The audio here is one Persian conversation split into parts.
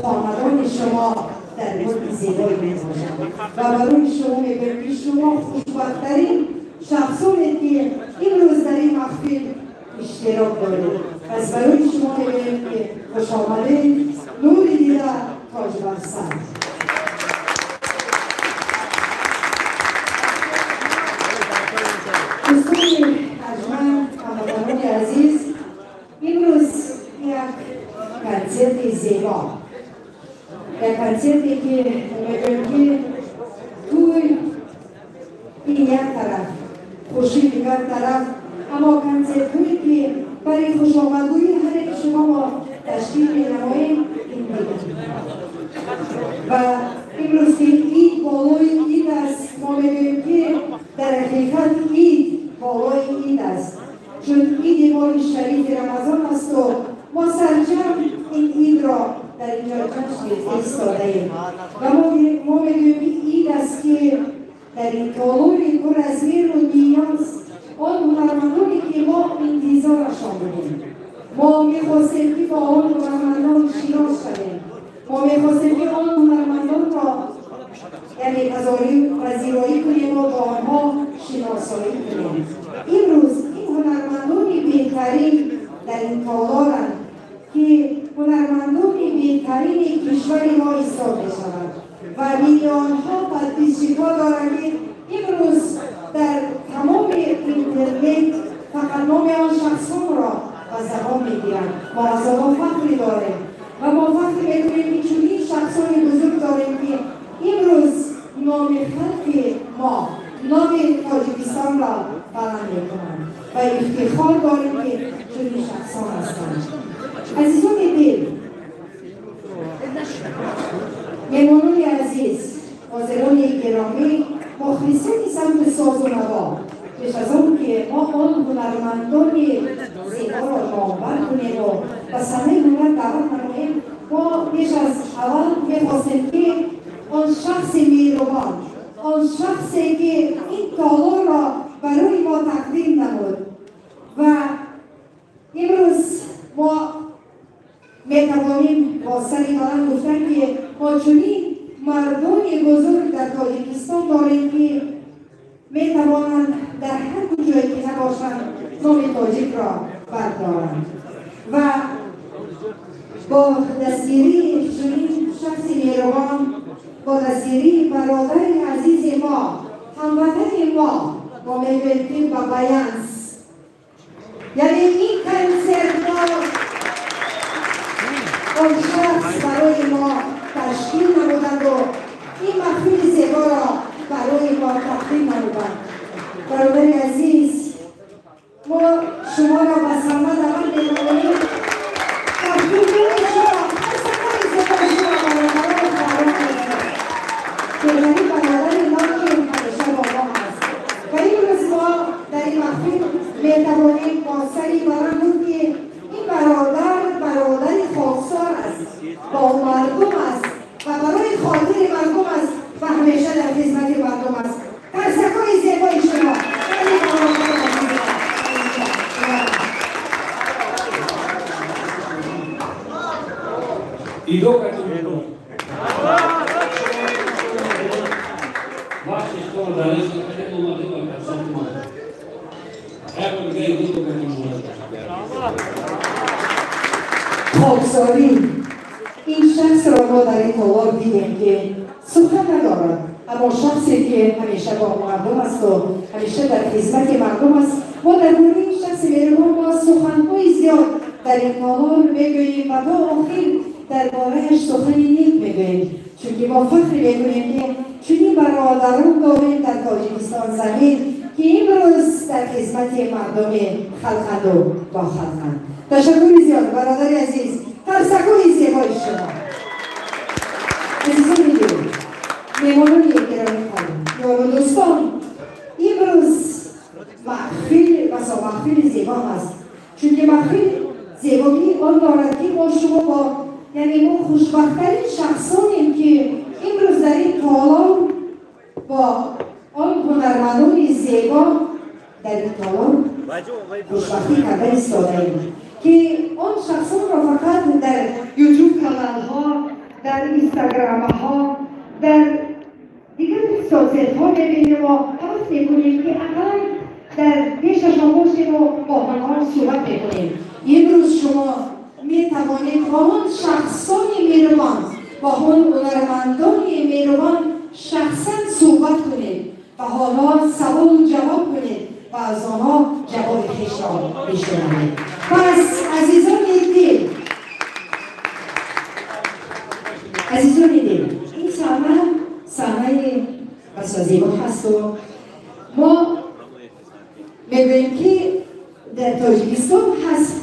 خانوادان شما در ملک زیبایی میباشند و برای شما میگویم که شما خوشبخت‌ترین شخصانی که امروز در این محفل اشتراک دارید. پس برای شما میگویم که خوش آمدید، نور دیده، تاج بر سر. دوستان ارجمند، هموطنان عزیز، امروز یک کنسرت زیبا، یک کنسرتی که میگویم که توی این یک طرف خوشی دیگر طرف، اما کنسرت هایی که برای خوش آمدگویی هر یک شما ما تشکیل می‌نماییم این دیگر. و امروز که عید بالای عید است، ما میگویم که در حقیقت عید بالای عید است، چون عید ماه شریف رمضان است و ما سرجم این عید را در اینجا جشن ایستاده ایم و ما میگویم که عید است که در این تالاری پر از مهر و نیاز آن هنرمندانی که ما انتظارشان بودیم. ما میخواستیم که با آن هنرمندان شناس شویم. ما میخواستیم که آن هنرمندان را یعنی پذیرایی کنیم و با آنها شناسایی کنیم. امروز این هنرمندان بهترین در این تالارند که هنرمندان بهترین کشور ما حساب می‌شوند و میلیون‌ها تدریس‌ها دارند که امروز در تمام اینترنت فقط نام آن شخصان را به زبان میگیرند. ما از آنها فخری داریم و ما فخر میکنیم که چنین شخصان بزرگ داریم که امروز نام خلق ما نام تاجیکستان را بلند میکنند و افتخار داریم که چنین شخصان هستند. عزیزان دل، مهمانان عزیز، حاضران گرامی، مخلصان سمت ساز و نوا، پیش از آن که ما آن هنرمندان زیبا را نامور کنیم و به صحنه هنر دعوت نماییم، ما پیش از اول می‌خواستیم که آن شخص مهربان، آن شخصی که این تالار را برای ما تقدیم نمود و امروز ما می‌توانیم با سری بلند گفتن که ما چنین مردان بزرگ در تاجیکستان داریم که می‌توانند در هر کجایی که نباشند نام تاجیک را بردارند و با دستگیری چنین شخص مهربان، با دستگیری برادر عزیز ما، هموطن ما می‌گوییم که با بیانس، یعنی این کنسرت آن شخص برای ما تشکیل نمودند و این محفل زیبا را برای ما تقدیم نمودند. برادر عزیز، ما شما را به صحنه دعوت می‌کنیم. تقدیم شما سفر زیبا شما برادران خواهران هستند که یعنی برادر ما که همیشه با ما هست و امروز ما در این محفل می‌توانیم با سری بلند بود که این برادر خاکسار است، با مردم است و برای خاطر مردم است و همیشه در خدمت مردم است. ترسکای زیبای شما ایدو کتون باشی شما دانش کنید اومده با کسان ما هر وقت ایدو کتون خاکساری این شخص را ما در این تالار دیدیم که سخن ندارد، اما شخصی که همیشه با مردم است و همیشه در خدمت مردم است. ما در مورد این شخص مهربان با سخن‌های زیاد در این تالار میگوییم و تا آخر درباره‌اش سخن نیک میگوییم، چون ما فخر میکنیم که چنین برادران داریم در تاجیکستان زمین که امروز در خدمت مردم خلقند و با خلقند. تشکر زیاد برادر عزیز، ترسکوی زیبای شما. عزیزان میگویم مهمانان گرامی خانم، یار و دوستان، امروز محفل زیبا هست، چون که محفل زیبایی آن دارد که ما شما با یعنی ما خوشبخت‌ترین شخصانیم که امروز در این تالار با آن هنرمندان زیبا در این تالار خوشبختی کرده ایستاده‌ایم که آن شخصان را فقط در یوتیوب کانال در اینستاگرام ها در دیگر سوشل ها ببینیم و حس میکنیم که اقلا در پیششان باشیم و با آنها صحبت میکنیم. امروز شما می توانید با آن شخصان مهربان با آن هنرمندان مهربان شخصا صحبت کنید و حالا سوال جواب کنید و از آنها جواب خویش را بشنوید. پس عزیزان دل این صحنه بسیار زیبا هست و ما می‌گوییم که در تاجیکستان هست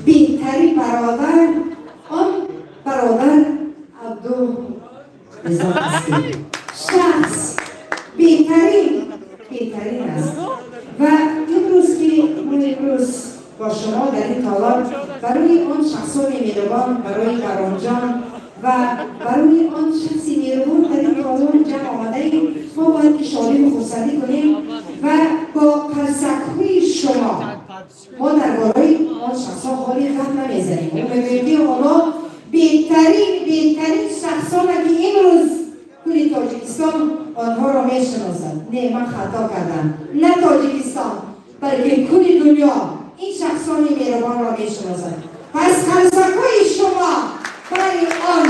بهترین برادر آن برادر عبدالرزاق است. شخص بهترین است و امروز که امروز با شما در این تالار برای آن شخصان مهربان برای برانجان و برای آن شخصی مهربان در این تالار جمع آمده ما باید که شادی و خرسندی کنیم و با قلسک‌های شما ما درباره آن شخصان خالی خط نمیزنیم. ما می‌گوییم که حالا بهترین شخصان که امروز توی تاجیکستان آنها را میشناسند. نه من خطا کردم، نه تاجیکستان بلکه کل دنیا این شخصان مهربان را میشناسند. پس قلسک‌های شما برای آن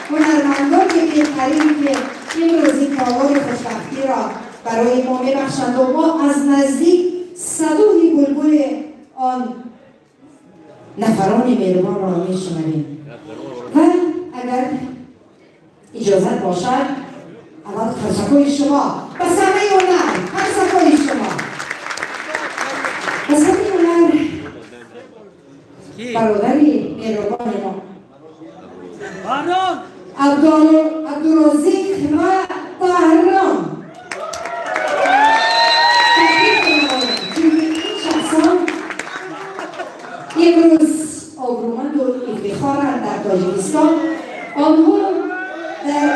هنرمندان بهترین که امروز این تالار خوشبختی را برای ما میبخشند و ما از نزدیک صدای بلبل آن نفران مهربان را میشنویم. و اگر اجازت باشد اول قلسک‌های شما به صحنه هنر قلسک‌های شما به صحنه هنر برادری مهربان ما عبدالرزاق و طاهران این شخصان امروز آبرومند و افتخارند در تاجیکستان. آنها در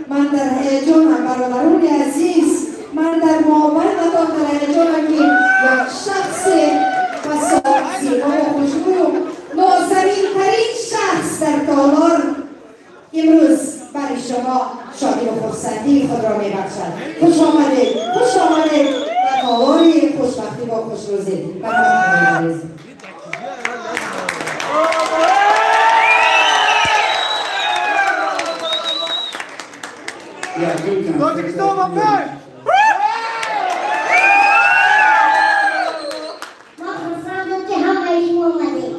من در هیجانم برادران عزیز، من در محبتتان در هیجانم که یک شخص بسیار زیبا و خوشبو نازنین ترین شخص در تالار امروز برای شما شادی و خرسندی خود را میبخشد. خوش آمدید به تالار خوشبختی و خوشروزی. تاجیکستان ما خرسندم که همه ایشون اومدیم.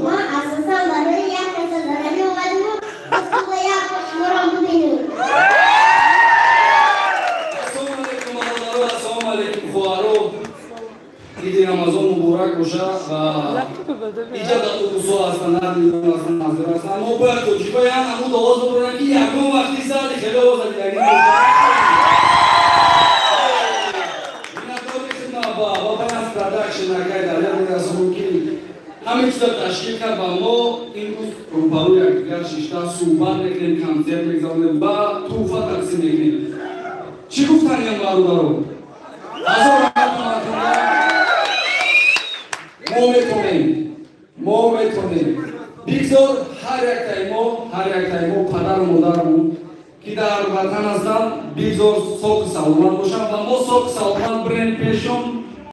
ما اساسا برای یک کس زرمی اومدیم و با یک شما را ببینیم. السلام علیکم خوارو. عید رمضان مبارک باشه و اینجا در اتوبوس‌ها هستن، نمی‌دونم هستن، حاضر هستن. ما باید توجیه‌های همون آواز ببرن که یکم وقتی زد خیلی آواز دیگری می‌ناداری خدمت با بناس پروداکشن نگاه در رسوم که همه چیز تشکیل کرد و ما این روز روبروی یکدیگر شیشتا صحبت می‌کنیم، کنسرت می‌گذاریم و تحفه تقسیم می‌کنیم. چی گفتن این برادران؟ ما میتونیم بگذار هر یک تایما پدر و مادرمون که در وطن هستن بگذار ساک سلامت باشن و ما ساک سلامت بریم پیشم